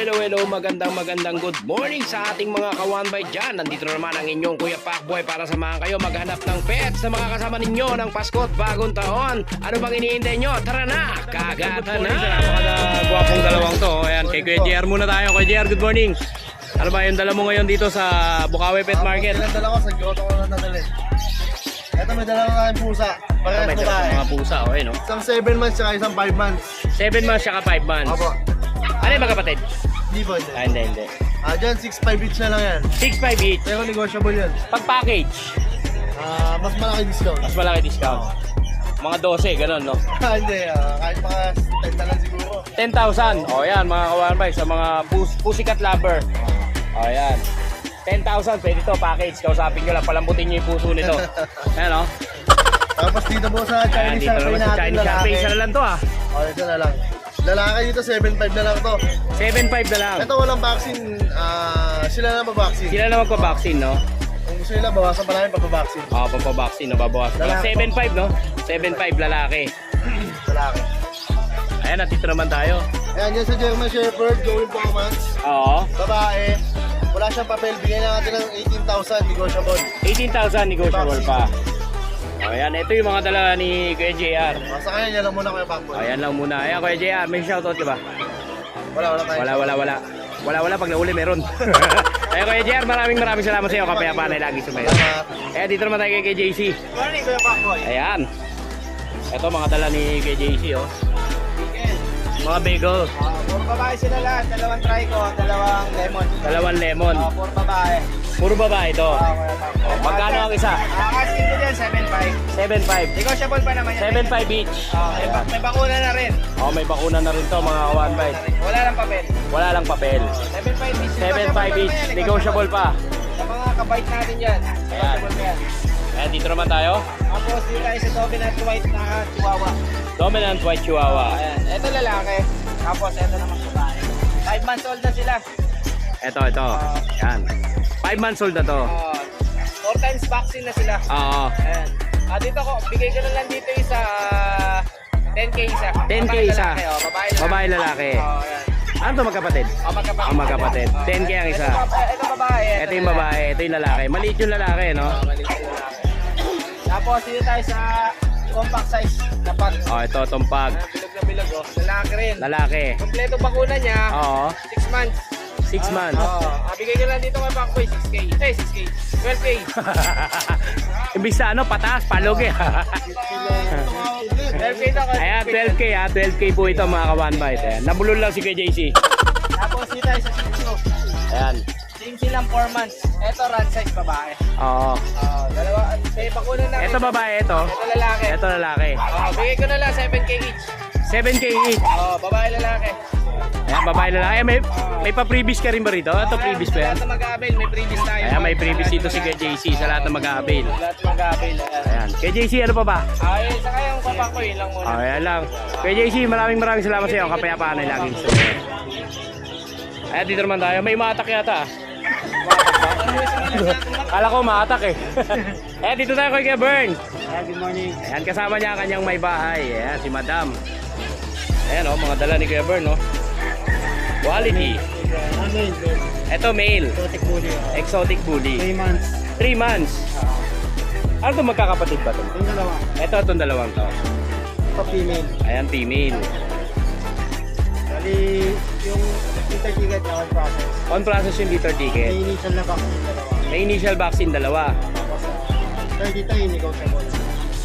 hello, magandang good morning sa ating mga kawanbay dyan. Nandito na naman ang inyong Kuya Pacboy para samahan kayo maghanap ng pets na makakasama ninyo ng Pasko at Bagong Taon. Ano bang iniintay nyo? Tara na! Kagatan na! Napakagwapong dalawang to. Ayan, kay Kuya JR muna tayo. Kuya JR, good morning. Ano ba yung dala mo ngayon dito sa Bukawi Pet Market? Ilang dala ko sa grotto ko na nadalhin. Ito may dala ko tayong pusa. Parehas May po dala tayo. mga pusa, okay no? Isang 7 months at isang 5 months. 7 months saka 5 months. Opo. Ano yung magkapatid? Hindi po, hindi. Hindi. Dyan 6.5 each na lang yan. 6.5 each. Pero negotiable yan. Pag package, Mas malaki discount. mas malaki discount. Mga 12, ganun no? Hindi, kahit mga 10 na lang siguro. 10,000. O yan mga kawanbay sa mga pussycat lover. O yan. 10,000 pwede to package. Kausapin nyo lang, palambutin nyo yung puso nito. Ayan o. Tapos dito po sa Ayan, Chinese dito Sharpei naman sa natin Chinese lalaki. Sharpei. Isa na lang to ah. Ito na lang. Lalaki dito 7.5 na lang to. 7.5 na lang. Ito walang vaccine. Sila na pa-vaccine. Sila na magpa-vaccine no? Kung gusto nila, bawasan pa namin pa-vaccine. O, papapa-vaccine no, babawas. Lalaki. 7.5 no? 7.5 lalaki. Lalaki. Ayan, natito naman tayo. Ayan, yan sa German Shepherd, going 4 months. Oo. Babae, wala siyang papel, bigyan na natin ng 18,000 negotiable. 18,000 negotiable pa. O yan, ito yung mga dala ni Kuya JR. Sa kanya, yan lang muna Kuya Pacboy. Ayan lang muna. Ayan Kuya JR, may shoutout ka ba? Wala tayo. Wala pag nauli meron. Ayan Kuya JR, maraming salamat sa iyo. Kapayapaan ay lagi sumayo. Salamat. Ayan, dito naman tayo kay JC. Morning Kuya Pacboy. Ayan. Ito mga dala ni Kuya JC oh. Mga bagel. Puro babae sila lahat, dalawang trico, dalawang lemon. Dalawang lemon. Puro babae. Puro babae ito. Kuya Pacboy. Magkano ang isa? Asking ko dyan, 7.5. 7.5. Negotiable pa naman yan. 7.5 each. May bakuna na rin. Oh, may bakuna na rin to mga kawan bite. Wala lang papel. Wala lang papel. 7.5 each. 7.5 each. Negotiable pa. Sa mga kabait natin yan. Negotiable pa yan. Ayan, dito naman tayo. Tapos dito tayo sa dominant white na chihuahua. Dominant white chihuahua. Ayan, ito lalaki. Tapos ito naman babae. 5 months old na sila. Ito. Ayan. 5 months old na to. 4 times vaccine na sila. Oo. Ayan. Dito ko, bigay ko na lang dito isa 10k isa. 10K Babae, isa. lalaki, babae lalaki. Babae lalaki. Ayan. Ano to magkapatid? Magkapatid. Ang magkapatid. 10K ang isa. Ito babae. Ito yung babae, ito yung lalaki. Maliit yung lalaki, no? Maliit yung lalaki. Tapos dito tayo sa compact size na pag. Oh, ito, tumpag. Bilog na bilog, oh. Lalaki rin. Lalaki. Kompleto bakuna niya. Oo. 6 months. 6 months. Bigay ko lang dito kay Pacboy, 6k. 6k. 12k. Imbis sa ano, patas, palog eh. 12k to. Ayan, 12K ha. 12K po ito mga kawan bite. Ayan. Nabulol lang si Kuya JC. Tapos dito tayo sa Shih Ayan. Same silang 4 months. Ito run size babae. Oo. Dalawa, may bakuna na. Ito babae, ito. Ito lalaki. Ito lalaki. Bigay ko na lang 7k each. 7K each. Babae lalaki. Ayan, babae lalaki. May pa-previous ka rin ba rito? Ito previous pa yan. Sa lahat na mag-avail, may previous tayo. Ayan, may previous dito si Kuya JC sa lahat na mag-a-avail. Lahat mag-avail. Ayan. Kuya JC, ano pa ba? Saka yung Pacboy, yun lang muna. Ayan lang. Kuya JC, maraming salamat sa iyo. Kapayapaan ay laging sumunod. Ayan, dito naman tayo. May maatak yata. Kala ko maatak eh. Ayan, dito tayo kay Kuya Bern. Good morning. Ayan, kasama niya ang kanyang may bahay. Ayan, si Madam. Ayan o, mga dala ni Kuya Bern, no? Quality. Ito, male. Exotic bully. Exotic bully. 3 months. 3 months. Ano ito, magkakapatid ba ito? Yung dalawa. Ito, itong dalawang to. Ito female. Ayan, female. Bali, yung interticket na on process. On process yung liter May ticket. initial na vaccine dalawa. May initial vaccine, dalawa. Tapos 33 negotiable.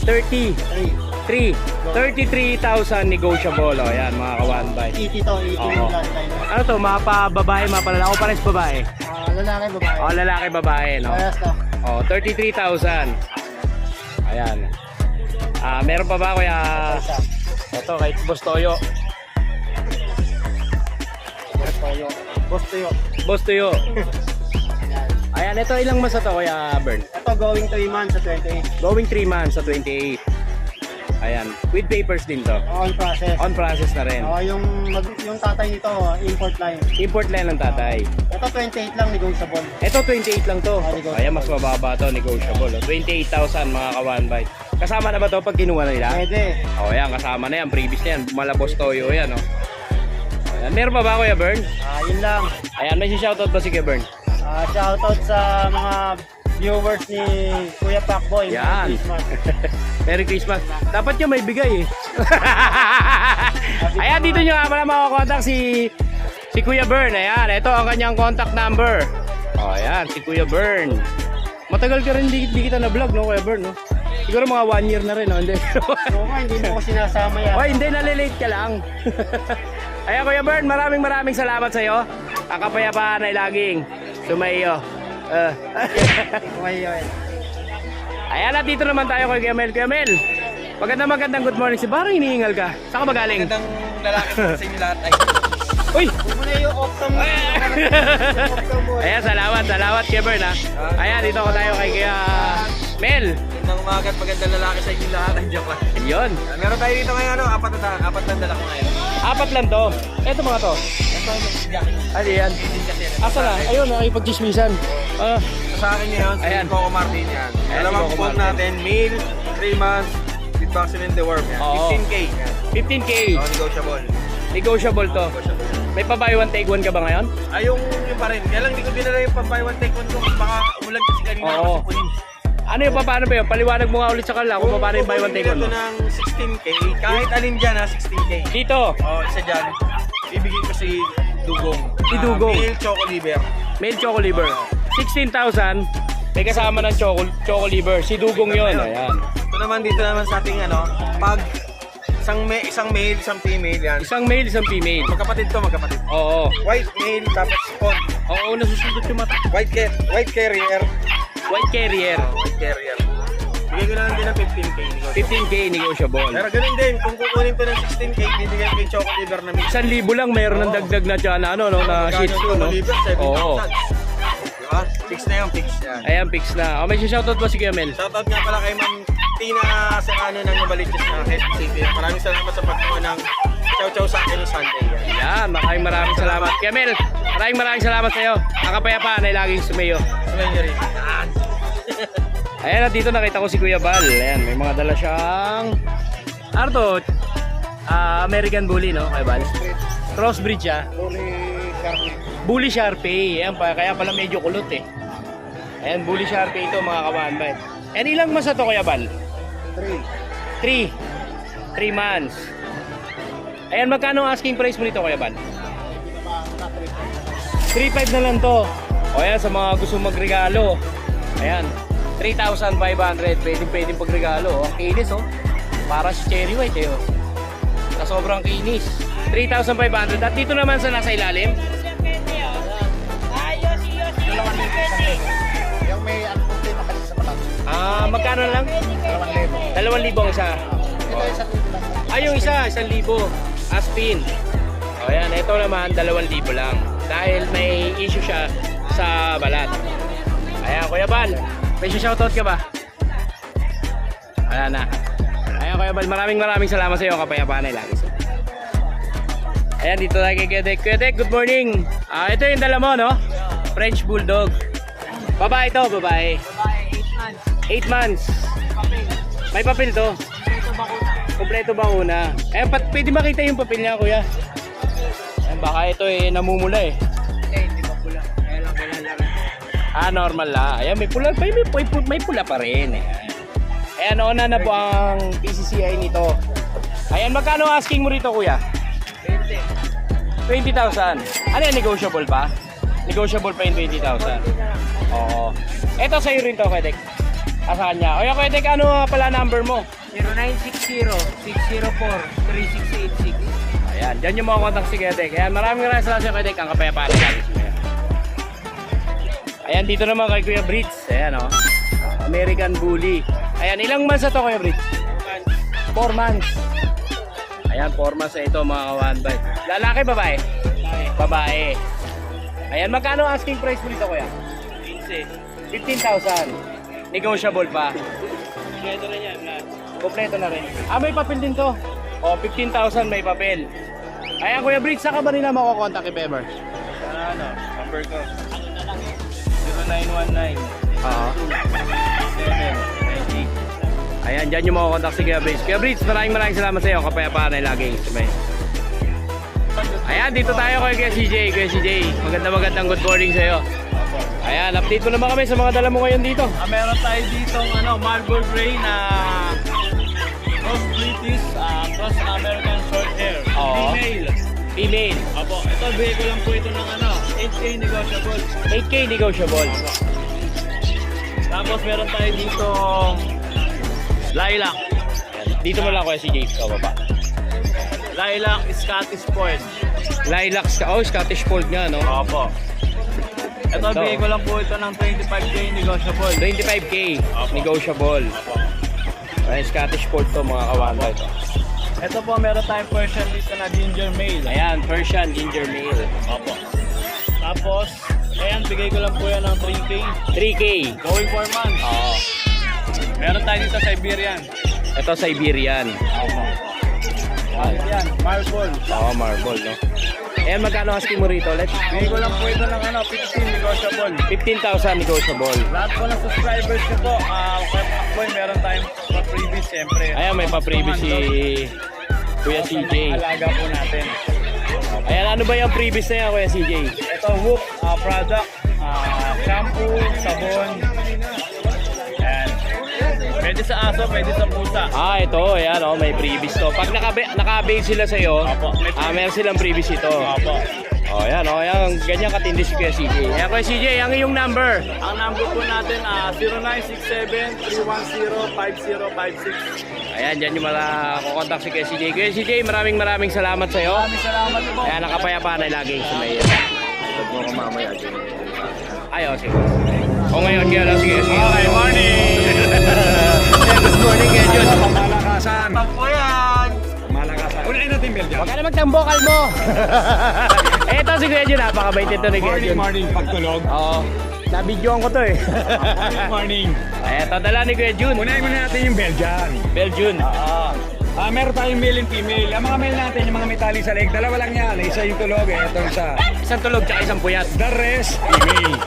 33. 33,000 negotiable. O, ayan, mga kawan bite. 80 to, 80 Oo. yung last time. Ano to, mapababae, mapalalaki. O, pares babae. Lalaki, babae. O, lalaki, babae, no? Parehas to. O, 33,000. Ayan. Meron pa ba, kuya? Isa. Ito, kay Boss Toyo. Boss Toyo. Boss Toyo. Ayan, ito ilang months na to, kuya Bern? Ito going 3 months sa 28. Going 3 months sa 28. Ayan, with papers din to. On process. On process na rin. Yung tatay nito, import line. Import line ng tatay. Ito 28 lang negotiable. Ito 28 lang to. Negotiable. Ayan, mas mababa to, negotiable. 28,000 mga kawan bite. Kasama na ba to pag kinuha na nila? Pwede. O, ayan, kasama na yan. Previous na yan. Malabos Toyo yan, o. Ayan, Meron pa ba Kuya Bern? Yun lang. Ayan, may shoutout ba si Kuya Bern? Shoutout sa mga viewers ni Kuya Pacboy. Yan. Merry Christmas. Dapat yung may bigay eh. Ayan, dito nyo nga pala makakontakt si Kuya Bern. Ayan, ito ang kanyang contact number. O, ayan, si Kuya Bern. Matagal ka rin di kita na vlog, no, Kuya Bern, no? Siguro mga 1 year na rin, no? Hindi. Hindi mo ko sinasama yan. Oy, hindi, nalilate ka lang. Ayan, Kuya Bern, maraming salamat sa iyo. Ang kapayapaan ay laging sumayo. Ayan, at dito naman tayo kay Kuya Mel. Kuya Mel, magandang good morning. Si Barang hinihingal ka. Saan ka ba galing? Magandang lalaki mo sa inyo lahat. Uy! Muna yung optom mo. Ayan, salamat Kuya Bern, ha. Ayan, dito ko tayo kay Kuya Mel. Magandang umaga at magandang lalaki sa inyo lahat. Joke lang. Yun. Meron tayo dito ngayon, apat na dala ko ngayon. 4 lang to. Eto mga to. Ito yung jacket. Ano yan? Asa na? Ayun, nakipag-chismisan. Sa akin ngayon, si Ayan. Coco Martin yan. Ayan, Dalawang si Coco phone Martin. natin, male, 3 months, with vaccine and deworm yan. Oo. 15K yan. 15K. Negotiable. Negotiable to. Negotiable. May pa buy one take one ka ba ngayon? Yung pa rin. Kaya lang, hindi ko dinala yung pang buy one take one ko. Baka umulan kasi kanina Oo. ako kunin. Ano yung paano ba yun? Paliwanag mo nga ulit sa kanila kung paano yung buy one take one mo. Ito ng 16K, kahit alin dyan ha, 16K. Dito, Isa dyan, bibigyan ko si Dugong. Si Dugong. Male Choco Liver. male choco liver. 16,000. May kasama ng choco liver. Si Dugong yun. Ayan. Ito naman dito naman sa ating pag isang male, isang female yan. Isang male, isang female. Magkapatid to, magkapatid. Oo. White male, tapos spot. Oo, nasusunod yung mata. White carrier. White carrier. White carrier. Bigyan ko na lang din ng 15K. 15K negotiable. Pero ganun din, kung kukunin to ng 16K, bibigyan ko yung Choco Liver na mix. 1,000 lang mayroon ng dagdag na tiyan na ano no na shih tzu no. Oo. Diba? Fix na yung fix yan. Ayan, fix na. May shoutout ba si Kuya Mel? Shoutout nga pala kay Ma'am Tina Serrano ng Novaliches na Head City. Maraming salamat sa pagkawa ng chow sa akin ng Sunday. Yan, maraming salamat. Kuya Mel, maraming salamat sa iyo. Ang kapayapaan ay laging sumayo. Sabihin nyo rin. Ayan, at dito nakita ko si Kuya Bal. Ayan, may mga dala siyang ano to? American Bully, no? Kuya Bal? Crossbreed siya. Bully Sharpei. Ayan pa, kaya pala medyo kulot eh. Ayan, Bully Sharpei ito mga kawanbay. And ilang months na to Kuya Bal? 3 months. Ayan, magkano ang asking price mo nito Kuya Bal? 3.5 na lang to. O ayan, sa mga gusto magregalo. Ayan, 3,500. Pwedeng pagregalo. Ang kinis oh. Para si Cherry White eh oh. Na sobrang kinis. 3,500. At dito naman sa nasa ilalim. Yung may anong makalit sa palang. Magkano na lang? 2,000 ang isa. Yung isa, 1,000. Aspin. O yan, ito naman 2,000 lang. Dahil may issue siya sa balat. Ayan, Kuya Bal, may shoutout ka ba? Wala na. Ayan, Kuya Bal, maraming salamat sa iyo. Kapayapaan ay lagi sa. Ayan, dito tayo kay Kuya Dek. Kuya Dek, good morning. Ito yung dala mo, no? French Bulldog. Babae to, babae. 8 months. May papel to. Kompleto bakuna. Ayan, pwede makita yung papel niya, Kuya. Ayan, baka ito eh, namumula eh. Hindi pa pula. Kaya lang wala lang. Normal lang. Ayan, may pula pa rin. Ayan, una na po ang PCCI nito. Ayan, magkano asking mo rito, Kuya? 20,000. Ano yan, negotiable ba? Negotiable pa yung 20,000. Oo. Ito sa'yo rin to, Kuya Dek. Sa kanya. O yan, Kuya Dek, ano pala number mo? 0960-604-3686. Ayan, dyan yung mga contact si Kuya Dek. Ayan, maraming salamat sa Kuya Dek. Ang kapayapaan na lagi siya. Ayan, dito naman kay Kuya Brits. Ayan, o. American Bully. Ayan, ilang months na to, Kuya Brits? 4 months. Ayan, 4 months na ito, mga kawanbay. Lalaki, babae? Babae. Ayan, magkano asking price mo dito, Kuya? 15,000. Negotiable pa. Kompleto na yan lahat. Kompleto na rin. May papel din to. 15,000 may papel. Ayan, Kuya Brits, saka ba nila makukontak if ever? Number ko. 0919 Oo. 790. Ayan, dyan yung mga contact si Kuya Brits. Kuya Brits, maraming salamat sa iyo. Kapayapaan ay laging sabay. Ayan, dito tayo kay Kuya CJ. Kuya CJ, magandang good morning sa'yo. Ayan, update mo naman kami sa mga dala mo ngayon dito. Meron tayo dito Marlboro Gray na cross British, cross American short hair. Oo. Female. Female. Apo, ito bigay ko lang po ito ng 8K negotiable. 8K negotiable. Tapos meron tayo dito lilac. Dito mo lang Kuya CJ, sa baba. Lilac Scottish Fold. Lilac, Scottish Fold nga, no? Opo. Ito bigay ko lang po ito ng 25K negotiable. 25K Opo. negotiable. Opo. Ay, Scottish Fold to mga kawanbay. Ito po meron tayong Persian dito na ginger male. Ayan, Persian ginger male. Opo. Tapos, ayan, bigay ko lang po yan ng 3K. 3K. Going 4 months. Oo. Meron tayo dito Siberian. Ito Siberian. Opo. Ayan, marble. Oo, marble, no? Ayan, magkano asking mo rito? Let's Bigay ko lang po ito ng 15 negotiable. 15,000 negotiable. Lahat po ng subscribers ko po, kay Pakboy, meron tayong pa-freebies siyempre. Ayan, may pa-freebie si Kuya CJ. Alaga po natin. Ayan, ano ba yung freebies na yan, Kuya CJ? Ito, Whoop product, shampoo, sabon. Ayan. Pwede sa aso, pwede sa pusa. Ito, ayan, may freebies to. Pag naka-avail sila sa'yo, Opo, may meron silang freebies ito. Opo. Ayan, ayan, ganyan katindi si Kuya CJ. Ayan, Kuya CJ, ang iyong number. Ang number po natin, 0967-310-5056. Ayan, dyan yung makakontakt si Kuya CJ. Kuya CJ, maraming salamat sa'yo. Maraming salamat po. Ayan, nakapayapaan ay laging sumaya. Huwag mo ko mamaya. Sige. O ngayon, kaya lang, sige. Okay, morning! Good morning, Kuya Jun. Malakasan. Pakbo yan! Malakasan. Unahin natin, Belgium. Huwag ka na magtambokal mo. Eto si Kuya Jun, napakabait ito ni Kuya Morning, Jun. morning. Pagtulog. Oo, nabidyoan ko to eh. Morning. Ayan, tadala ni Kuya Jun. Unahin muna natin yung Belgian. Belgian. Meron tayong male and female. Ang mga male natin, yung mga metali sa leg, dalawa lang yan. Isa yung tulog, ito isa. Isang tulog tsaka isang puyat. The rest, female.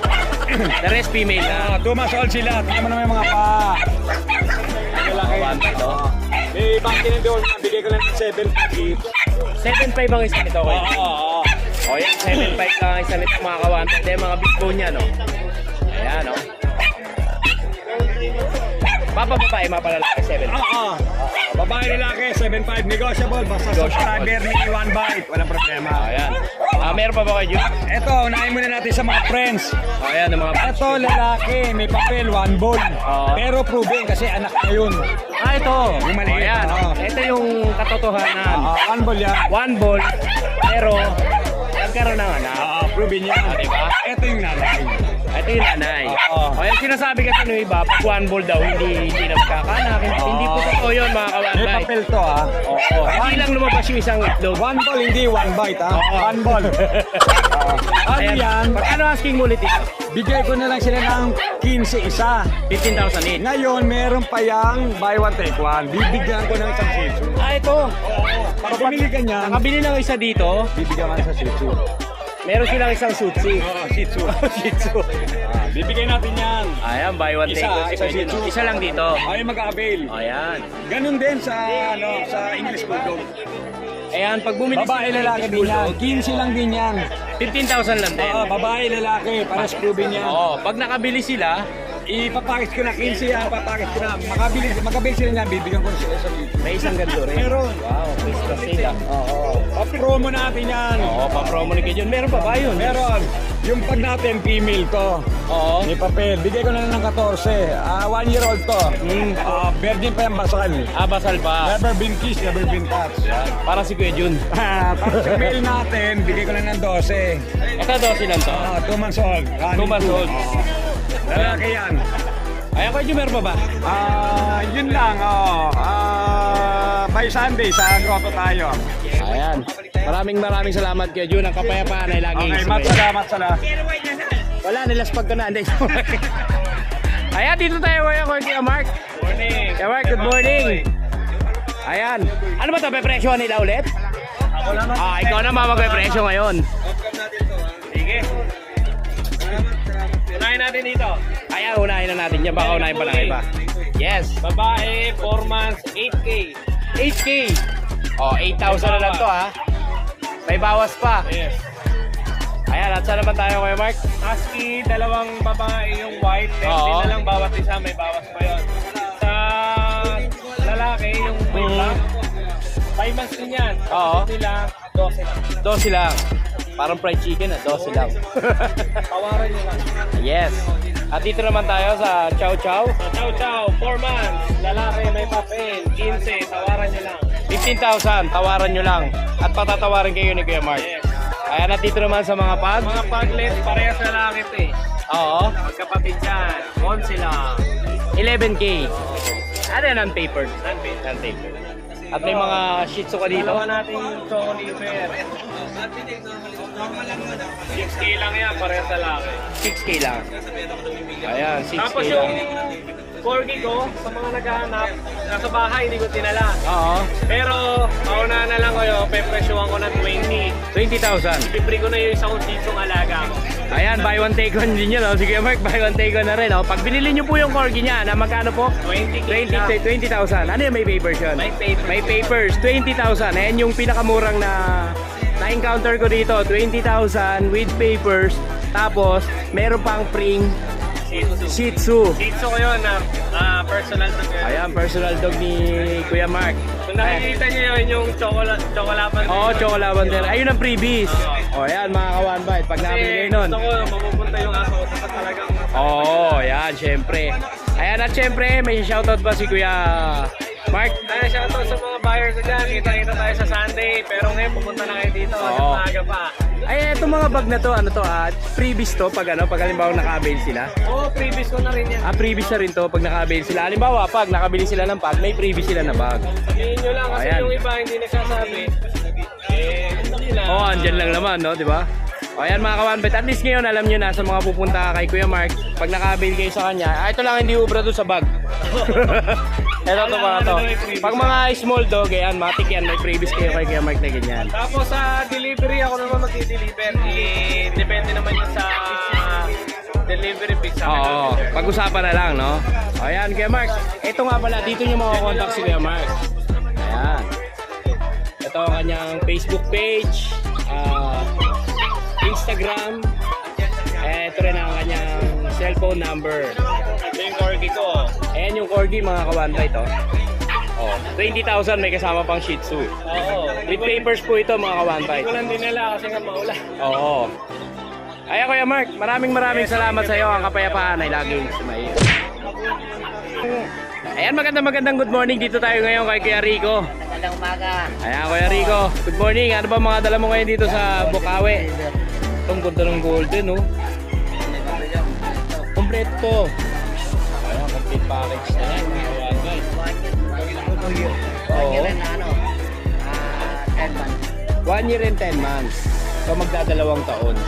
The rest female na. 2 months old sila. Tingnan mo naman yung mga pa. Lalaki. No? May ibang tinidor na bigay ko lang ng 7 7.5 ang isa nito, Kuya. Oo. O yan, 7.5 lang ang isa nito mga kawan. Ito yung mga big bone niya, no? Ayan, no? Babae, mapalalaki, 7. Oo. Babae lalaki, 7.5. Negotiable. Basta Negotiable. subscriber ni 1 bite. Walang problema. Ayan. Meron pa ba kayo, Jun? Ito, unahin muna natin sa mga friends. Ayan, yung mga Ito, lalaki, may papel, 1 ball. Oo. Pero proven kasi anak na yun. ito. Yung maliit. Ayan, Oo. ito yung katotohanan. 1 ball yan. 1 ball, pero nagkaroon ng anak. Proven yan. Diba? Ito yung nanay. Ito yung nanay. Oo. O yung sinasabi kasi ng iba, pag 1 ball daw, hindi nagkakanak. Hindi po totoo yun, mga May kawanbay. papel to Oo. Hindi lang lumabas yung isang itlog. 1 ball, hindi 1 bite Oo. 1 ball. Ano Ayan. yan? Pagkano asking mo ulit ito? Bigay ko na lang sila ng 15 isa. 15,000 each. Ngayon, meron pa yang buy one take one. Bibigyan ko ng isang shih tzu. Ito. Para bumili ka niyan, Nakabili ng isa dito, bibigyan ka ng shih tzu. meron silang isang sutsi. Oo, shih tzu. Shih Tzu. Bibigyan natin yan. Ayan, buy one Isa, take one. isa Shih Tzu. Isa lang dito. Ay mag-avail. Ayan. Ganun din sa sa English Bulldog. Ayan, pag bumili Babae sila ng lalaki din yan. 15 lang din yan. 15,000 lang din. Oo, babae lalaki, pares proven yan. Oo, pag nakabili sila, Ipapakit ko na 15 yan, papakit ko na. Makabili sila niyan, bibigyan ko sila sa shih tzu. may isang ganito rin. Meron. Wow, Christmas sale. Oo. Pa-promo natin yan. Oo, pa-promo ni Kajon. Meron pa ba yun? Meron. Yung pag natin female to, Oo. may papel, bigay ko na lang ng 14. 1 year old to. Virgin pa yung basal. Basal pa. Never been kissed, never been touched. Para si Kuya Jun. Tapos yung male natin, bigay ko na ng 12. Ito 12 lang to. 2 months old. 2 months old. Oo. Lalaki yan. Ayan, Kuya Jun, meron pa ba? Yun lang. By Sunday, sa grotto tayo. Ayan. Maraming salamat Kuya Jun. Ang kapayapaan ay laging Okay, sabay. matsala. Wala, nilaspag ka na. Hindi. Ayan, dito tayo ngayon Kuya Mark. Morning! Kuya Mark, good morning. Ayan. Ano ba ito? Pepresyo nila ulit? Ako naman. Ikaw na mamagpepresyo ngayon. Sige. Unahin natin dito. Ayan, unahin na natin yan. Baka unahin pa ng iba. Yes. Babae, 4 months, 8K. 8K. 8,000 na lang to ha. May bawas pa. Yes. Ayan, at saan naman tayo Kuya Mark? Husky, dalawang babae yung white. 30 Oo. na lang bawat isa, may bawas pa yun. Sa lalaki, yung may black, 5 months din yan. Oo. Sila, 12 lang. 12 lang. Parang fried chicken 12 lang. Tawaran nyo lang. Yes. At dito naman tayo sa Chow Chow. So, chow chow, 4 months. Lalaki, may papel. 15, tawaran nyo lang. 15,000, tawaran nyo lang. At patatawarin kayo ni Kuya Mark. Yes. Ayan, at dito naman sa mga pag. Mga paglet, parehas lalaki ito eh. Oo. Magkapatid yan. 11 lang. 11K. Ano yan, non-papered? Non-paid. Non-papered. At may mga shih tzu ka dito. Dalawa natin choco liver. 6K lang yan, parehas lalaki. 6K lang. Ayan, 6K Tapos lang. yung corgi ko, sa mga naghahanap, nasa bahay, hindi ko tinala. Oo. Pero, mauna na lang ko yun, pepresyohan ko ng 20. 20,000. Libre ko na yung isang sitsong alaga ko. Ayan, buy one take one din yun. Oh. Sige Mark, buy one take one na rin. Oh. Pag binili nyo po yung corgi niya, na magkano po? 20K lang. 20,000. Ano yung may papers yun? May papers. May papers, 20,000. Ayan yung pinakamurang na-encounter ko dito. 20,000 with papers. Tapos, meron pang pring Shih Tzu. Sitso ko yun na personal to girl. Ayan, personal dog ni Kuya Mark. Kung nakikita nyo yun, yung chocolaban. Oo, Choco Lavender. Ayun ang freebies. O, ayan mga ka-one bite. Pag nabili kayo nun. Gusto ko, mapupunta yung aso ko sa talagang... Oo, ayan, syempre. Ayan, at syempre, may shoutout ba si Kuya Mark? Kaya shoutout sa mga buyers ko dyan. Kita-kita tayo sa Sunday. Pero ngayon, pupunta na kayo dito. Oo. Maaga pa. Ay, itong mga bag na to, ano to, freebies to pag halimbawa naka-avail sila. Oo, previous ko na rin yan. Freebies na rin to pag naka-avail sila. Halimbawa, pag nakabili sila ng bag, may freebies sila na bag. Sabihin nyo lang kasi Ayan. yung iba hindi nagsasabi. Ano nila? Oo, andyan lang naman, no, di ba? O, ayan mga ka-one bite. At least ngayon, alam nyo na sa mga pupunta kay Kuya Mark, pag naka-avail kayo sa kanya, ito lang hindi ubra doon sa bag. Ito to mga to. Pag mga small dog, ayan, matik yan, may freebies kayo kay Kuya Mark na ganyan. Tapos sa delivery, ako naman magdi-deliver. Depende naman yun sa delivery fee sa akin. Oo, pag-usapan na lang, no? O, ayan, Kuya Mark. Ito nga pala, dito nyo makakontakt si Kuya Mark. Ayan. Ito ang kanyang Facebook page, Instagram, ito rin ang kanyang cellphone number. Ito yung corgi ko. Ayan yung corgi mga kawanta ito. Oh, 20,000 may kasama pang Shih Tzu. Oo. With papers po ito mga kawanta. Hindi ko lang dinala kasi nga maulan. Oo. Ayan Kuya Mark, maraming salamat sa iyo. Ang kapayapaan ay laging sumayo. Ayan, magandang good morning. Dito tayo ngayon kay Kuya Rico. Magandang umaga. Ayan Kuya Rico, good morning. Ano ba mga dala mo ngayon dito sa Bukawi? Itong ganda ng golden, no? Kompleto to. Ayan, complete package na yan. Mga kawanta. Oo. Yan na ano, 10 months. 1 year and 10 months. So magdadalawang taon.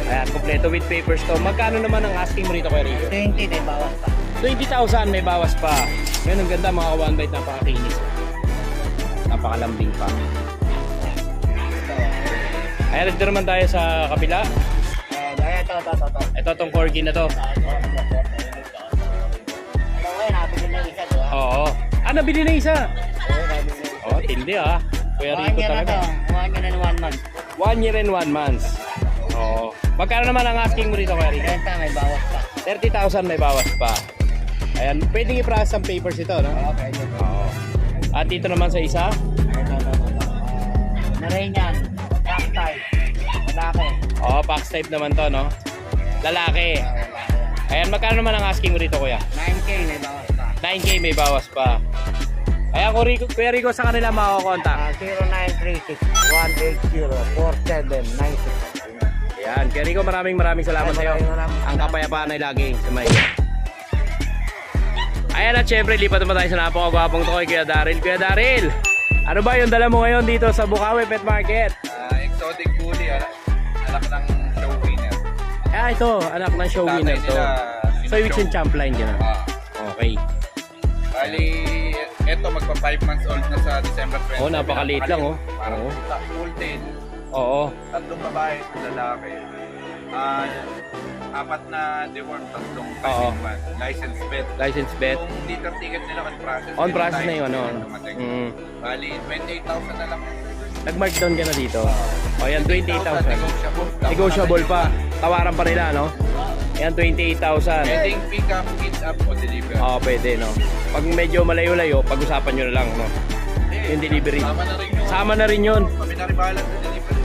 Ayan, kompleto with papers to. Magkano naman ang asking mo rito kay Rico? 20, may bawas pa. 20,000 may bawas pa. Ngayon ang ganda mga one bite, napakakinis. Napakalambing pa. Ayan, dito naman tayo sa kabila. Ito. Ito tong corgi na to. Ano ngayon, nabili na isa to. Oo. Nabili na isa. Oh, tindi ah. Kuya Rico talaga. 1 year and 1 month. 1 year and 1 months. Oo. Magkano naman ang asking mo rito Kuya Rico? 30, may bawas pa. 30,000 may bawas pa. Ayan, pwedeng i-process ang papers ito, no? Okay, ito. Oo. At dito naman sa isa, Narain yan. Black tie. Malaki. Pax type naman to, no? Lalaki. Ayan, magkano naman ang asking mo rito, kuya? 9K, may bawas pa. 9K may bawas pa. Ayan, Kuya Rico, sa kanila makakontak. 0936-180-4796. Ayan, Kuya Rico, maraming salamat sa iyo. Maraming Ang kapayapaan ay laging sumay. Ayan, at syempre, lipat naman tayo sa napakagwapong to kay Kuya Daryl. Kuya Daryl, ano ba yung dala mo ngayon dito sa Bukawi Pet Market? Exotic bully, anak ng show winner. Ito, anak ng show winner to. So, which yung champ line yun? Okay. Bali, eto magpa 5 months old na sa December 20. Oh, napakaliit lang, oh. Parang Oo. full tail. Oo. Tatlong babae, lalaki. Apat na deworm, tatlong Oo. man. License vet. License bet. Kung liter ticket nila on process. On process na anytime yun, ano? dumating. Mm. Bali, 28,000 na lang. Nag-markdown ka na dito. O yan, 28,000. Negotiable pa. Tawaran pa nila, no? Yan, 28,000. Pwedeng pick up, pick up o deliver. Oo, pwede, no? Pag medyo malayo-layo, pag-usapan nyo na lang, no? Yung delivery. Tama na rin yung Sama na rin yun. kami na rin bahala sa delivery.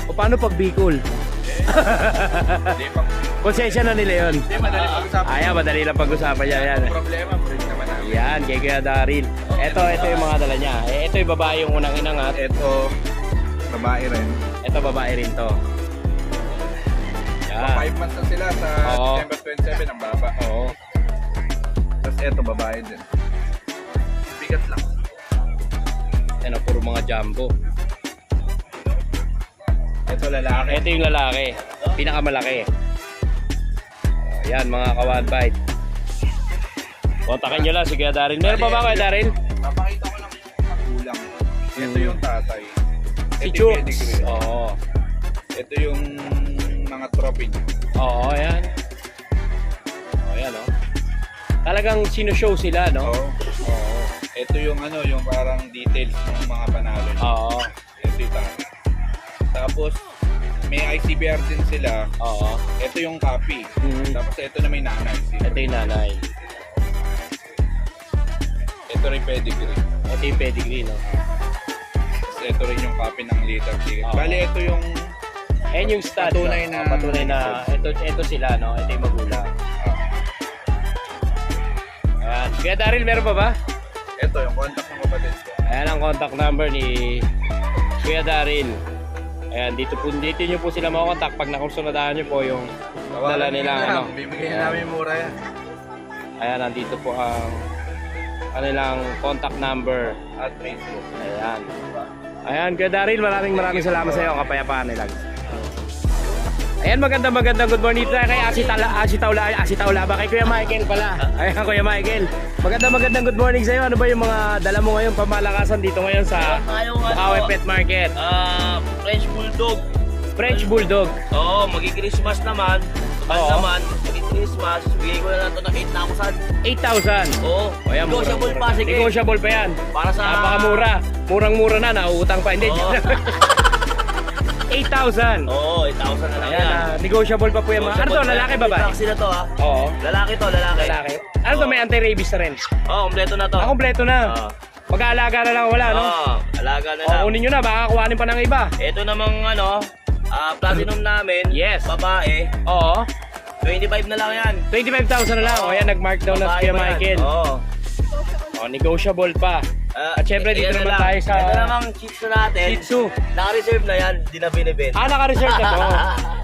O paano pag Bicol? Hindi pang Konsensya na nila yun. hindi madali pag-usapan. Ayan, madali lang pag-usapan yan. Yan. Problema, friend naman namin. Yan, kay Kuya Daryl. Ito yung mga dala niya. Ito yung babae yung unang inangat. Ito, babae rin. Ito babae rin to. Yan. 5 months na sila sa Oo. December 27, ang baba. Oo. Tapos ito, babae din. Bigat lang. Yan, puro mga jumbo. Ito lalaki. Ito yung lalaki. Pinakamalaki. Yan, mga ka-one bite. Kontakin nyo lang si Kuya Daryl. Meron pa ba Kuya Daryl? Papakita ko lang yung magulang. Ito yung tatay. Si Ito yung Chooks. pedigree. Oo. Ito yung mga trophy niya. Oo, yan. Oo, yan, oh. Talagang sinushow sila, no? Oo. Oo. Ito yung ano, yung parang details ng mga panalo niya. Oo. Ito yung tatay. Tapos, may ICBR din sila. Oo. Ito yung copy. Mhm. Tapos ito na may nanay. Ito yung nanay. Ito rin pedigree. Ito yung pedigree, no? Tapos ito rin yung copy ng litter ticket. Oo. Bali, ito yung Ayan yung stud. Patunay no? na- Patunay na ito sila, no? Ito yung magulang. Ayan. Kuya Daryl, meron pa ba? ito yung contact ng kapatid ko. Ayan ang contact number ni Kuya Daryl. Ayan, dito nyo po sila makokontak pag nakursunadahan nyo po yung dala nila. Ano. Bibigyan namin mura yan. Ayan, nandito po ang kanilang contact number. At Facebook. Ayan. Ayan, Kuya Daryl, maraming salamat sa iyo. Kapayapaan nila. Ayan, magandang good morning tayo kay Asitaula ba? Kay Kuya Michael pala. Ayan, Kuya Michael. Magandang good morning sa iyo. Ano ba yung mga dala mo ngayon, pamalakasan dito ngayon sa Bukawi Pet Market? French Bulldog. French Bulldog. Oo, magi-Christmas naman. Kapag Oo. naman, magi-Christmas, bigay ko na lang ito ng 8,000. 8,000. Oo, O yan, negotiable pa, sige. Negotiable pa yan. Para sa... Napakamura. Murang-mura na, nauutang pa. Hindi. Oo. 8,000. Oo, 8,000 na lang Ayan, yan. negotiable pa po yan. Ano to, lalaki ba ba? Vaccine na to ha. Oo. Lalaki to, lalaki. Lalaki. Ano to, may anti-rabies na rin? Oo, kompleto na to. Kompleto na. Oo. Mag-aalaga na lang wala, no? Oo, alaga na O, lang. kunin nyo na, baka kuhanin pa ng iba. Ito namang ano, platinum namin. Yes. Babae. Oo. 25 na lang yan. 25,000 na lang. O, yan, nag-mark down na si Kuya Babae pa yan. Michael. Oo. O, negotiable pa. At syempre, dito Ayan na naman lang. tayo sa Ito namang cheats na natin. Shih Tzu. Naka-reserve na yan, di na binibenta. Naka-reserve na to.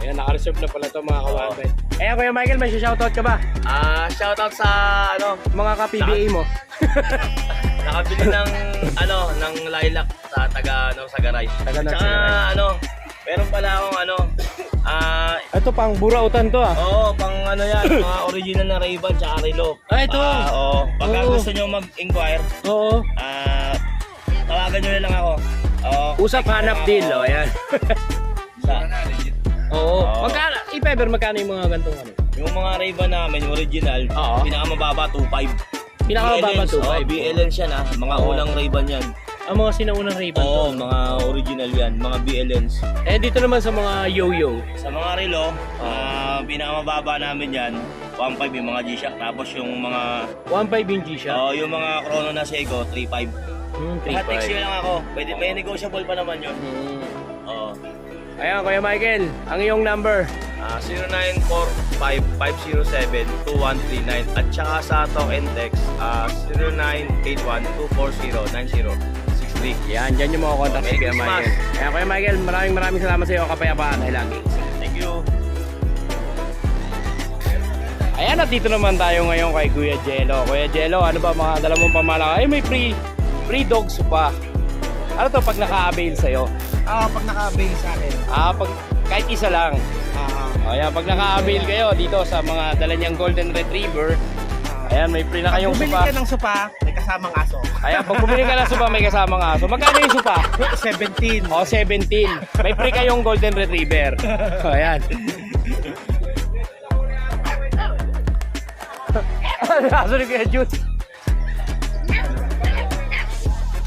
Ayan, naka-reserve na pala to mga kawan. Ayan, Kuya Michael, may shoutout ka ba? Shoutout sa ano, Mga ka-PBA mo. nakabili ng ano, ng lilac sa sa Garay. Taga ng Tsaka Sagaray. ano, meron pala akong ano, Ito pang burautan to ah. oo, pang ano yan, mga original na Ray-Ban tsaka Relo. Ito. Oo, pagka Oo. gusto nyo mag-inquire, Oo. tawagan nyo na lang ako. Oo. Usap hanap deal, o ayan. Sa- Oo. Oo. Magkano, if ever, magkano yung mga gantong ano? Yung mga Ray-Ban namin, yung original, Oo. pinakamababa 2.5. Pinakamababa BLNs, 2.5. BLNs yan ah, mga Oo. ulang Ray-Ban yan. Ang mga sinaunang Ray-Ban Oo, to. mga original yan, mga BLNs. Eh, dito naman sa mga yo-yo. Sa mga relo, pinakamababa namin yan, 1.5 yung mga G-Shock. Tapos yung mga, 1.5 yung G-Shock. yung mga Chrono na Seiko, 3.5. Lahat text nyo 3.5. lang ako. Pwede, may negotiable pa naman yun. Oo. Ayan, Kuya Michael, ang iyong number. 0945-507-2139 at saka sa talk and text 0981-240-9063. Yan, dyan yung mga contact si Merry Kuya Christmas. Michael. Ayan, Kuya Michael, maraming salamat sa iyo. Kapayapaan ay lagi. Thank you. Ayan, at dito naman tayo ngayon kay Kuya Jello. Kuya Jello, ano ba mga dala mong pamalaka? Ay, may free dogs pa. Ano to pag naka-avail sa'yo? Pag naka-avail sa akin. Pag, kahit isa lang. Ayan, pag naka-avail kayo dito sa mga dala niyang Golden Retriever, ayan, may free na kayong Bumili supa. ka ng sopa, may kasamang aso. Ayan, pag bumili ka ng supa, may kasamang aso. Magkano yung supa? 17. O, 17. May free kayong Golden Retriever. Ayan. Aso ni Kuya Jude.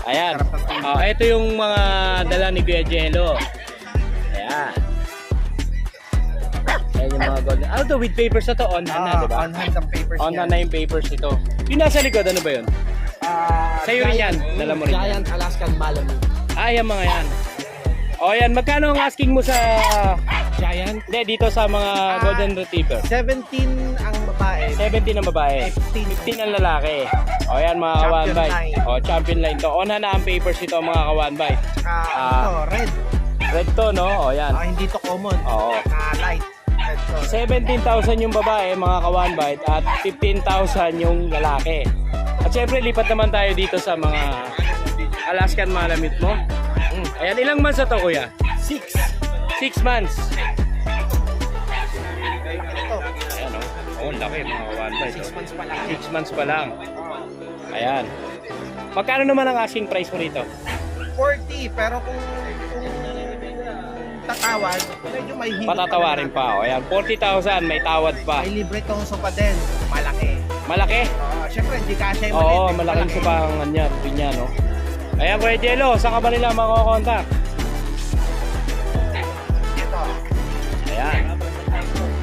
Ayan. Sarap ng tingin. Ito yung mga dala ni Kuya Jello. Ayan. Ayan yung mga gold. Ano to, with papers na to? On hand na, di ba? On hand ang papers On hand na yung papers ito. Yung nasa likod, ano ba yun? Sa'yo rin yan. Dala mo rin yan. Giant Alaskan Malamute. Yan mga yan. O yan, magkano ang asking mo sa... Giant? Hindi, dito sa mga golden retriever. 17 ang babae. 17 ang babae. 15 ang lalaki. O yan mga Champion kawan bite. line. O champion line to. On na ang papers ito mga kawan bite. Ito, red. Red to no? O yan. Hindi to common. Oo. Light. Red to. 17,000 yung babae mga kawan bite at 15,000 yung lalaki. At syempre lipat naman tayo dito sa mga Alaskan Malamute mo. Ayan, ilang months na to kuya? 6 months. Ayan o. Laki mga kawan bite. 6 months pa lang. 6 months pa lang. Ayan. Magkano naman ang asking price mo rito? 40, pero kung tatawad, medyo may higit. Patatawarin pa. O, ayan, 40,000, may tawad pa. May libre tong sopa din. Malaki. Malaki? Siyempre, hindi kasha yung Oo, maliit. malaking subangan niya, pinya, no? Ayan, Kuya Jello, saan ka ba nila makakontakt? Ito. Ayan.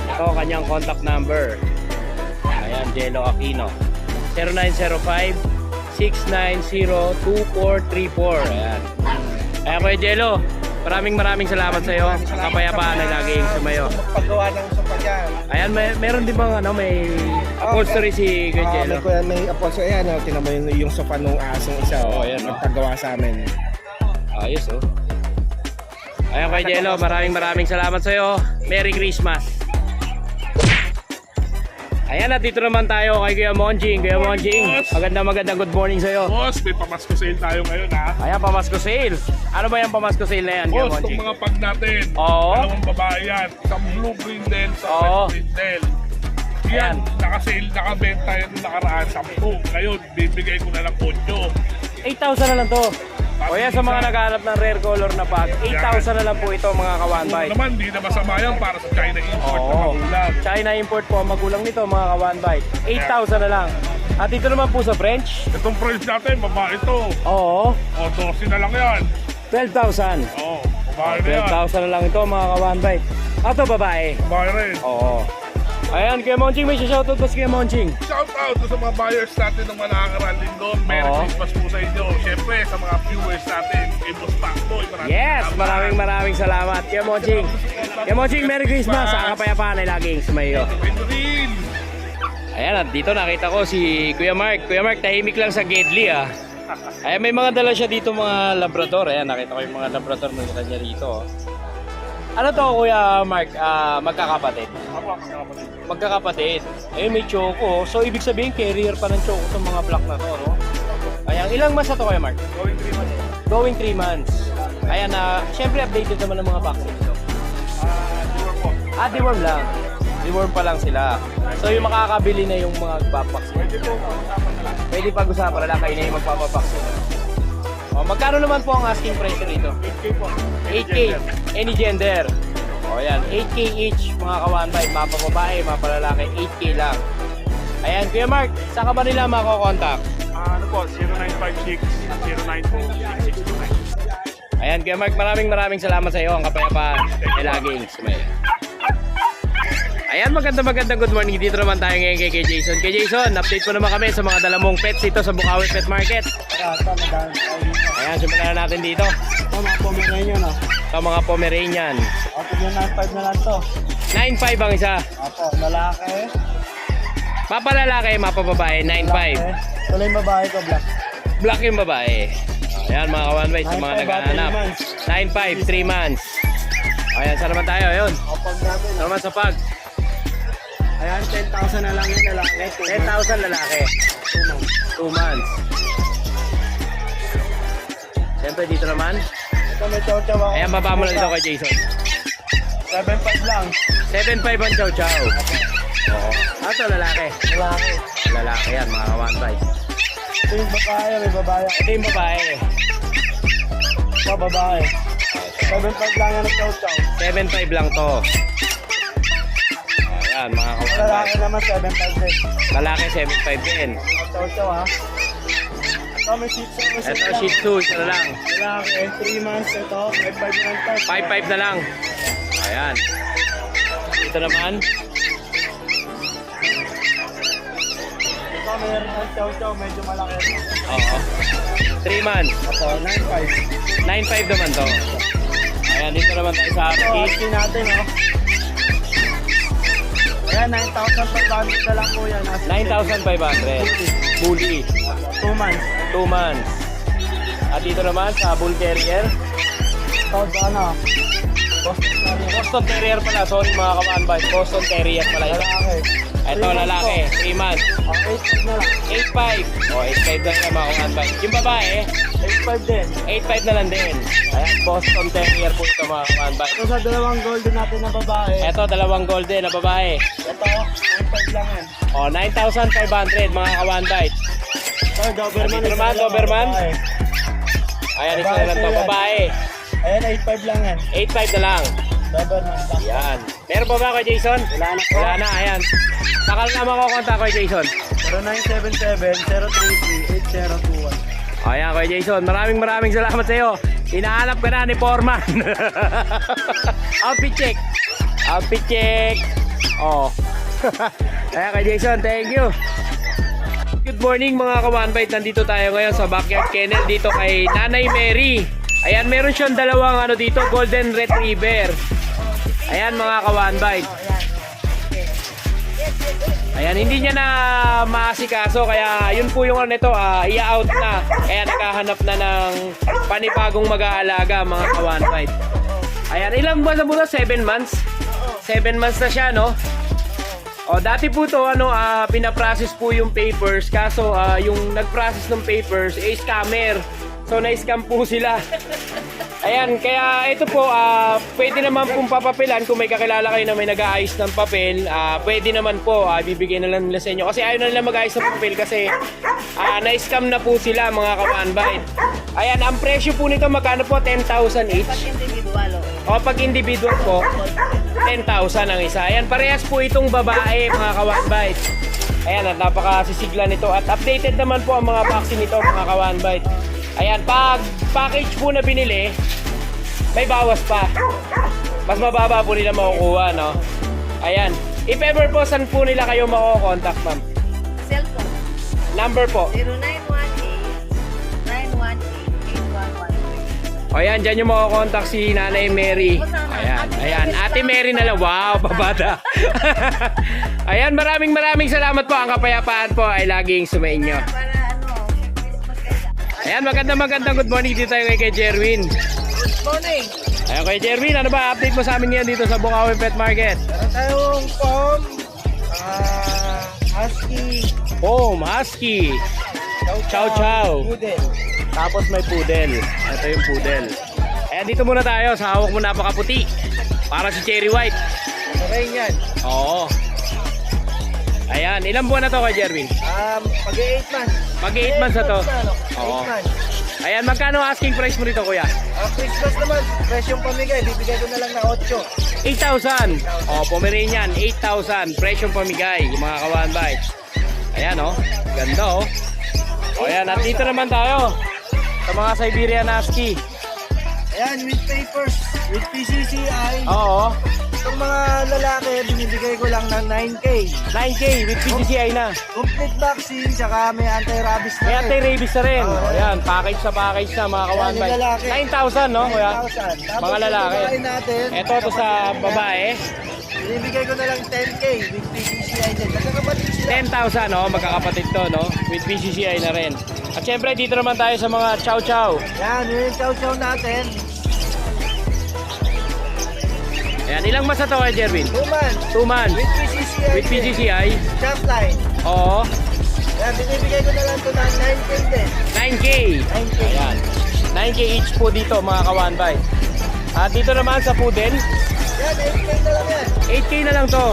Ito, kanyang contact number. Ayan, Jello Aquino. 0905-690-2434. Ayan. Ayan, Kuya Jello, maraming salamat sa iyo. Kapayapaan na laging sumayo. Magpagawa ng sopa dyan. Ayan, meron din bang may upholstery si Kuya Jello? May upholstery. Ayan, tinan mo yung sofa nung asong isa. Ayan, Magpagawa sa amin. Ayos oh. Ayan Kuya Jello, maraming salamat sa iyo. Merry Christmas. Ayan, at dito naman tayo kay Kuya Monjing. Kuya Monjing, magandang good morning sa iyo. Boss, may pamasko sale tayo ngayon ha. Ayan, pamasko sale. Ano ba yung pamasko sale na yan, Kuya Boss, itong Monjing? mga pag natin, Oo. dalawang babae yan. Isang blue green din, Oo. isang red green din. Ayan. Yan, nakasale, nakabenta yan nung nakaraan, 10. Ngayon, bibigay ko na lang 8. 8,000 na lang to. O yan, sa mga naghahanap ng rare color na pack, 8,000 na lang po ito mga kawan Kung bite. naman, di na masama yan para sa China import na Oo. magulang. China import po ang magulang nito mga kawan bite. 8,000 na lang. At dito naman po sa French. Itong price natin, babae ito. Oo. O, 12 na lang yan. 12,000. Oo, babae na yan. 12,000 na lang ito mga kawan bite. Ato babae. Babae rin. Oo. Ayan, Kuya Monching, may shoutout po si Kuya Monching. Shout out sa mga buyers natin ng mga nakakarating doon. Merry Oo. Christmas po sa inyo. Siyempre, sa mga viewers natin, kay Boss Pacboy. Yes, maraming salamat. Kuya Monching. Kuya Monching, Merry Christmas. Ang kapayapaan ay laging sumayo. Win-win! Ayan, at dito nakita ko si Kuya Mark. Kuya Mark, tahimik lang sa Gedli ah. Ayan, may mga dala siya dito mga labrador. Ayan, nakita ko yung mga labrador na kanya rito. Ano to Kuya Mark? Magkakapatid? Magkakapatid. Ayun, may choco. So, ibig sabihin, carrier pa ng choco itong mga black na to, no? Ayan, ilang months na to Kuya Mark? Going 3 months. Ayan, syempre updated naman ng mga vaccine. Deworm lang. Deworm pa lang sila. So, yung makakabili na yung mga vaccine. Pwede pag-usapan na lang kayo na yung magpapavaccine. O, magkano naman po ang asking price rito? 8K po. 8K. Any gender. O yan, 8K each mga kawanbay. Mapababae, mapalalaki, 8K lang. Ayan, Kuya Mark, saan ka ba nila makakontakt? Ano po, 0956-094-6629. Ayan, Kuya Mark, maraming salamat sa iyo. Ang kapayapaan ay laging sumaya. Ayan, magandang good morning. Dito naman tayo ngayon kay Jason. Kay Jason, update po naman kami sa mga dalamong pets dito sa Bukawi Pet Market. Ayan, simulan na natin dito. Ito, mga Pomeranian, no? Ito mga Pomeranian. Ako yung 9.5 na lang to. 9.5 ang isa. Ako, lalaki. Mapalalaki, mapababae, 9.5. Ito lang yung babae ko, black. Black yung babae. Ayan mga kawanbay sa mga 9.5 naghahanap. 9.5, 3 months. Ayan, saan naman tayo? Ayun. Kapag namin, Saan naman sa pag? ayan, 10,000 na lang yung lalaki. 10,000 lalaki. 2 months. Siyempre dito naman. Ito may chow-chow ako. Ayan, baba mo lang dito kay Jason. 7.5 lang. 7.5 ang chow chow. Oo. Ito lalaki. Lalaki. Lalaki yan mga kawanbay. Ito yung babae, may babae. Ito yung babae. Ito, babae. 7.5 lang yan ang chow-chow. 7.5 lang to. Ayan mga kawanbay. Lalaki naman, 7.5 din. Lalaki 7.5 din. Chow-chow, ha? Kami Shih Tzu. Ito, Shih Tzu, isa na lang. Lalaki, 3 months. Ito, 5'5" lang to. 5'5 na lang. Ayan. Ito naman. Ito, meron ng Chow Chow. Medyo malaki. Oo. 3 months. Ito, 9'5". 9'5 naman to. Ayan, dito naman tayo sa Ito, Husky. Husky natin, oh. Ayan, 9,500 na lang po yan. 9,500. Bully. 2 months. 2 months. At dito naman sa Bull Terrier. Ito, ano? Boston Terrier pala. Sorry mga kawan ba. Boston Terrier pala ito. Lalaki. Ito lalaki. 3 months. 8 na lang. 8'5. O, 8'5 na lang mga kawan ba. Yung babae, 8'5 din. 8'5 na lang din. Ayan, Boston Terrier po ito mga kawan ba. Ito sa dalawang golden natin na babae. Ito, dalawang golden na babae. Ito, 9'5 lang yan. O, 9,500 mga kawan ba. Ito, Doberman. Dito naman, isa na lang, Doberman. babae. Ayan, isa na lang to. Babae. Ayan, 8'5 lang yan. 8'5 na lang. Doberman lang. Ayan. Meron pa ba kay Jason? Wala na po. Wala na, ayan. Sakal na makukontak kay Jason. 0977-033-8021. Ayan, kay Jason. Maraming salamat sa iyo. Hinahanap ka na ni Foreman. Outfit check. Outfit check. Oh. Ayan, kay Jason. Thank you. Good morning mga kawanbite. Nandito tayo ngayon sa backyard kennel dito kay Nanay Mary. Ayan, meron siyang dalawang ano dito, Golden Retriever. Ayan mga kawanbite. Ayan, hindi niya na maasikaso kaya yun po yung ano nito, i-out na. Kaya naghahanap na ng panibagong mag-aalaga mga kawanbite. Ayan, ilang buwan na muna? 7 months? 7 months na siya, no? O, dati po to, pinaprocess po yung papers. Kaso, yung nag-process ng papers, scammer. So, na-scam po sila. Ayan, kaya ito po, pwede naman pong papapilan kung may kakilala kayo na may nag-aayos ng papel. Pwede naman po, bibigyan na lang nila sa inyo. Kasi ayaw na nila mag-aayos ng papel kasi na-scam na po sila mga kawanbite. Ayan, ang presyo po nito magkano po? 10,000 each. O, pag individual po, 10,000 ang isa. Ayan, parehas po itong babae mga kawanbite. Ayan, at napakasisigla nito. At updated naman po ang mga vaccine nito mga kawanbite. Ayan, pag package po na binili, may bawas pa. Mas mababa po nila makukuha, no? Ayan. If ever po, saan po nila kayo makukontakt, ma'am? Cellphone Number po. 0918-918-8113. Ayan, dyan yung makukontakt si Nanay Mary. Ayan. Ate Mary na lang. Wow, babata. Ayan, maraming salamat po. Ang kapayapaan po ay laging sumainyo. Para Christmas kaya. Ayan, magandang good morning dito tayo kay Jerwin. Good morning. Ayan, kay Jerwin, ano ba update mo sa amin yan dito sa Bukawi Pet Market? Meron tayong pom, husky, Husky, chow, poodle. tapos may poodle. Ito yung poodle. Ayan, dito muna tayo sa hawak mo napakaputi. Para si Cherry White. Okay yan. Oo. Ayan, ilang buwan na to kay Jerwin? Pag-8 months. Mag 8 months na to. 8 Oo. months. Ayan, magkano asking price mo dito, kuya? Christmas naman, presyong pamigay, bibigay ko na lang na 8. 8,000. Pomeranian, 8,000. Presyong pamigay, yung mga kawanbay. Ayan, ganda, ayan, at dito naman tayo sa mga Siberian Husky. Ayan, with papers, with PCCI. Oo, Itong mga lalaki, binibigay ko lang ng 9K. 9K with PCCI na. Complete vaccine, tsaka may anti-rabies na May rin. anti-rabies na rin. Ayan, package na mga kawanbay. yung lalaki. 9,000, no, kuya? 9,000. Tapos Mga lalaki. yung babae natin, Ito to sa babae. binibigay ko na lang 10K with PCCI din. Nagkakapatid sila. 10,000, magkakapatid to, no? With PCCI na rin. At syempre, dito naman tayo sa mga chow-chow. Yan, yung chow-chow natin. Ayan, ilang months na to kay Jerwin? 2 months. 2 months. With PCCI. With PCCI. Jump line. Oo. Yan, binibigay ko na lang ito ng 9K din. 9K. 9K. Ayan. 9K each po dito mga kawanbay. At dito naman sa poodle, Yan, 8K na lang yan. 8K na lang to.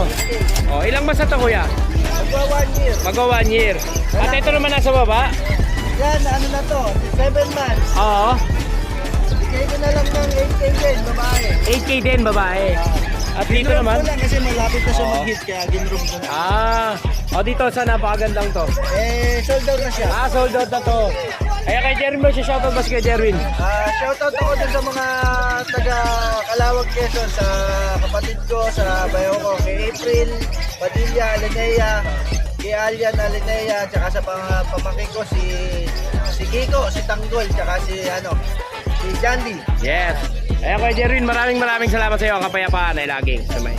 Oh, ilang months na to, kuya? Magwa 1 year. Magwa 1 year. At ito naman nasa baba. Yan, ano na to? 7 months. Oo. Bigay ko na lang ng 8K din, babae. 8K din babae. At dito Ginroom naman. ko lang kasi malapit na siya Oo. mag-hit, kaya ginroom ko na. O dito sa napakagandang to. Sold out na siya. Sold out na to. Kaya kay Jerwin mo siya shoutout ba si kay Jerwin? Shoutout ako dun sa mga taga Calawag, Quezon, sa kapatid ko, sa bayaw ko, kay April, Padilla, Alinea, kay Alian, Alinea, tsaka sa pamangkin ko, si Kiko, si Tanggol, tsaka si Jandy. Yes. Kaya kay Jerwin, maraming salamat sa iyo. Ang kapayapaan ay laging sa may